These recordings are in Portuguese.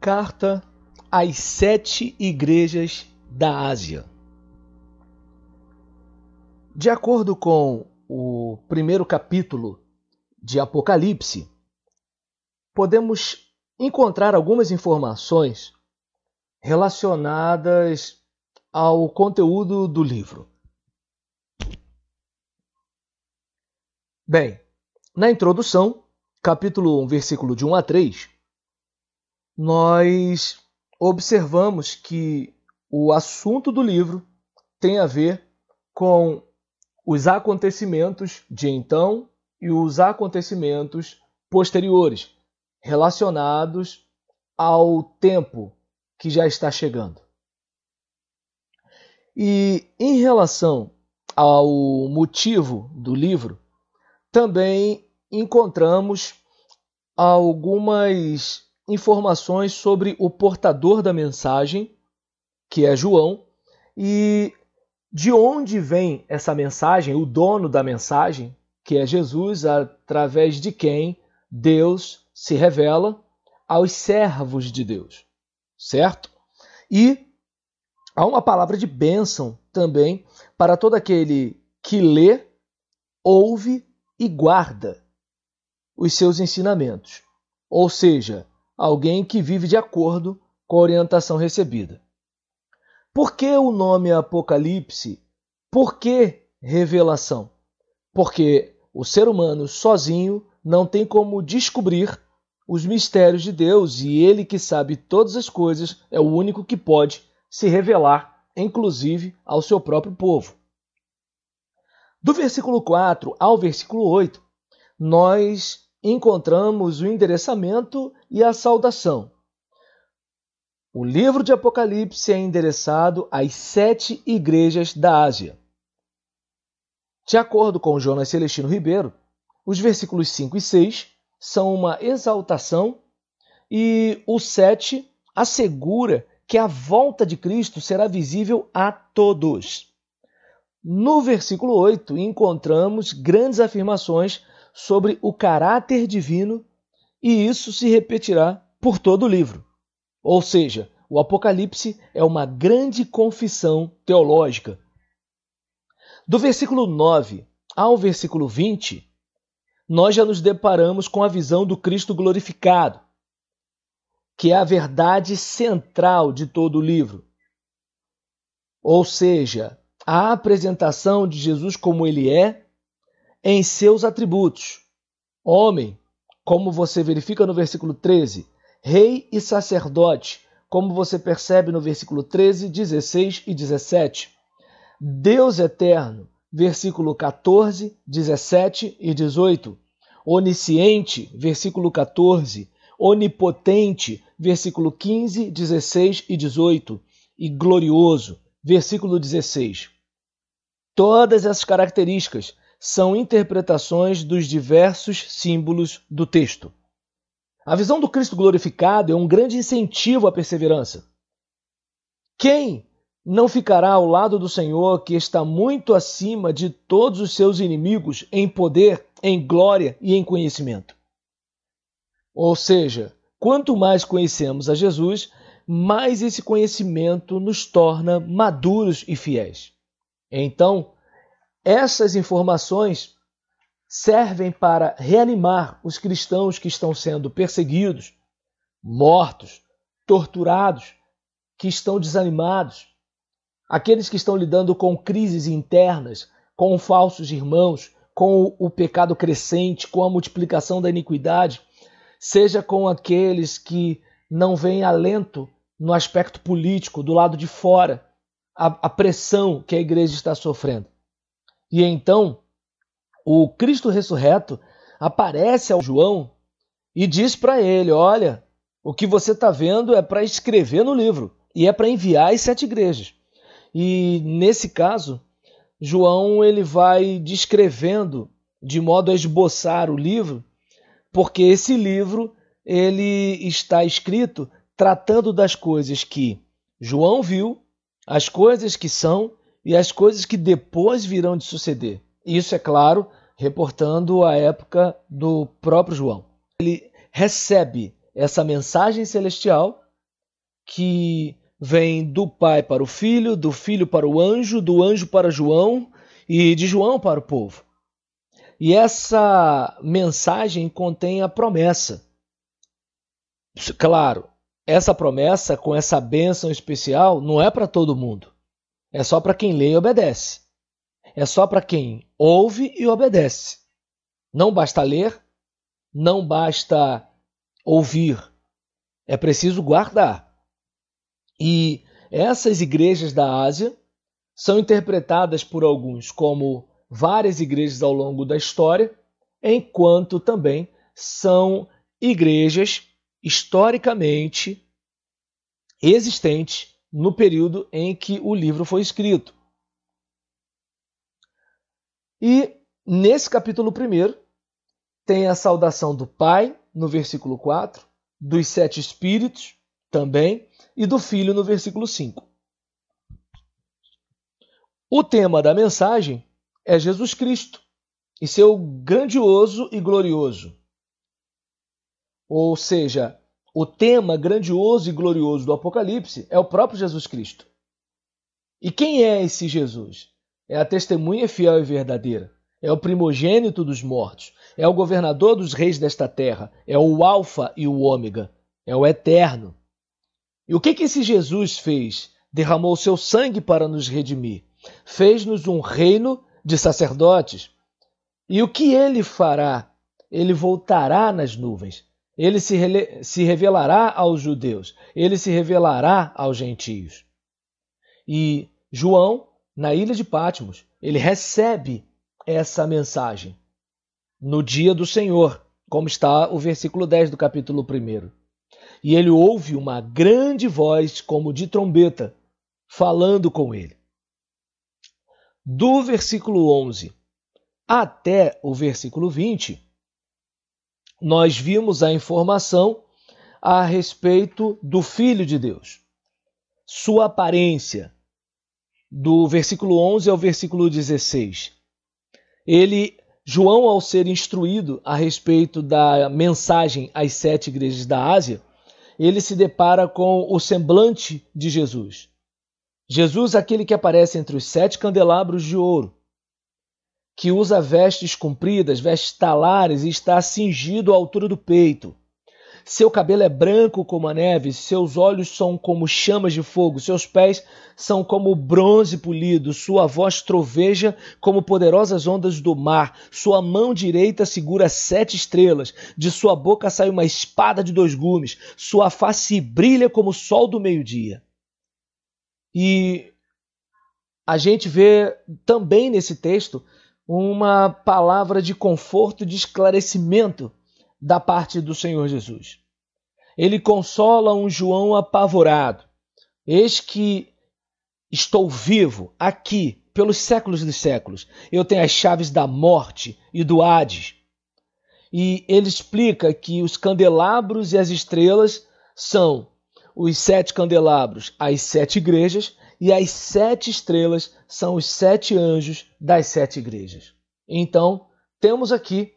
Carta às 7 igrejas da Ásia. De acordo com o primeiro capítulo de Apocalipse, podemos encontrar algumas informações relacionadas ao conteúdo do livro. Bem, na introdução, capítulo 1, versículo de 1 a 3, nós observamos que o assunto do livro tem a ver com os acontecimentos de então e os acontecimentos posteriores, relacionados ao tempo que já está chegando. E em relação ao motivo do livro, também encontramos algumas informações sobre o portador da mensagem, que é João, e de onde vem essa mensagem, o dono da mensagem, que é Jesus, através de quem Deus se revela aos servos de Deus, certo? E há uma palavra de bênção também para todo aquele que lê, ouve e guarda os seus ensinamentos, ou seja, alguém que vive de acordo com a orientação recebida. Por que o nome Apocalipse? Por que revelação? Porque o ser humano sozinho não tem como descobrir os mistérios de Deus, e ele que sabe todas as coisas é o único que pode se revelar, inclusive ao seu próprio povo. Do versículo 4 ao versículo 8, nós encontramos o endereçamento e a saudação. O livro de Apocalipse é endereçado às 7 igrejas da Ásia. De acordo com Jonas Celestino Ribeiro, os versículos 5 e 6 são uma exaltação e o 7 assegura que a volta de Cristo será visível a todos. No versículo 8 encontramos grandes afirmações sobre o caráter divino, e isso se repetirá por todo o livro. Ou seja, o Apocalipse é uma grande confissão teológica. Do versículo 9 ao versículo 20, nós já nos deparamos com a visão do Cristo glorificado, que é a verdade central de todo o livro. Ou seja, a apresentação de Jesus como ele é, em seus atributos. Homem, como você verifica no versículo 13, rei e sacerdote, como você percebe no versículo 13, 16 e 17. Deus eterno, versículo 14, 17 e 18. Onisciente, versículo 14. Onipotente, versículo 15, 16 e 18. E glorioso, versículo 16. Todas essas características são interpretações dos diversos símbolos do texto. A visão do Cristo glorificado é um grande incentivo à perseverança. Quem não ficará ao lado do Senhor, que está muito acima de todos os seus inimigos em poder, em glória e em conhecimento? Ou seja, quanto mais conhecemos a Jesus, mais esse conhecimento nos torna maduros e fiéis. Então, essas informações servem para reanimar os cristãos que estão sendo perseguidos, mortos, torturados, que estão desanimados, aqueles que estão lidando com crises internas, com falsos irmãos, com o pecado crescente, com a multiplicação da iniquidade, seja com aqueles que não veem alento no aspecto político, do lado de fora, a pressão que a igreja está sofrendo. E então, o Cristo ressurreto aparece ao João e diz para ele: olha, o que você está vendo é para escrever no livro e é para enviar às 7 igrejas. E nesse caso, João ele vai descrevendo de modo a esboçar o livro, porque esse livro ele está escrito tratando das coisas que João viu, as coisas que são e as coisas que depois virão de suceder. Isso, é claro, reportando a época do próprio João. Ele recebe essa mensagem celestial que vem do Pai para o Filho, do Filho para o anjo, do anjo para João e de João para o povo. E essa mensagem contém a promessa. Claro, essa promessa com essa bênção especial não é para todo mundo. É só para quem lê e obedece. É só para quem ouve e obedece. Não basta ler, não basta ouvir. É preciso guardar. E essas igrejas da Ásia são interpretadas por alguns como várias igrejas ao longo da história, enquanto também são igrejas historicamente existentes no período em que o livro foi escrito. E nesse capítulo 1 tem a saudação do Pai, no versículo 4, dos 7 Espíritos também, e do Filho no versículo 5. O tema da mensagem é Jesus Cristo e seu grandioso e glorioso. Ou seja, o tema grandioso e glorioso do Apocalipse é o próprio Jesus Cristo. E quem é esse Jesus? É a testemunha fiel e verdadeira. É o primogênito dos mortos. É o governador dos reis desta terra. É o Alfa e o Ômega. É o Eterno. E o que esse Jesus fez? Derramou seu sangue para nos redimir. Fez-nos um reino de sacerdotes. E o que ele fará? Ele voltará nas nuvens. Ele se revelará aos judeus. Ele se revelará aos gentios. E João, na ilha de Patmos, ele recebe essa mensagem no dia do Senhor, como está o versículo 10 do capítulo 1. E ele ouve uma grande voz como de trombeta, falando com ele. Do versículo 11 até o versículo 20, nós vimos a informação a respeito do Filho de Deus, sua aparência, do versículo 11 ao versículo 16. João, ao ser instruído a respeito da mensagem às 7 igrejas da Ásia, ele se depara com o semblante de Jesus. Jesus, aquele que aparece entre os 7 candelabros de ouro, que usa vestes compridas, vestes talares e está cingido à altura do peito. Seu cabelo é branco como a neve, seus olhos são como chamas de fogo, seus pés são como bronze polido, sua voz troveja como poderosas ondas do mar, sua mão direita segura 7 estrelas, de sua boca sai uma espada de 2 gumes, sua face brilha como o sol do meio-dia. E a gente vê também nesse texto uma palavra de conforto e de esclarecimento da parte do Senhor Jesus. Ele consola um João apavorado. Eis que estou vivo aqui pelos séculos dos séculos. Eu tenho as chaves da morte e do Hades. E ele explica que os candelabros e as estrelas são os 7 candelabros, as 7 igrejas, e as 7 estrelas são os 7 anjos das 7 igrejas. Então, temos aqui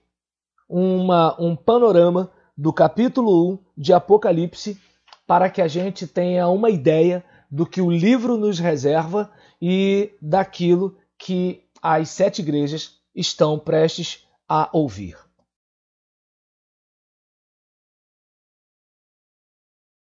um panorama do capítulo 1 de Apocalipse para que a gente tenha uma ideia do que o livro nos reserva e daquilo que as 7 igrejas estão prestes a ouvir.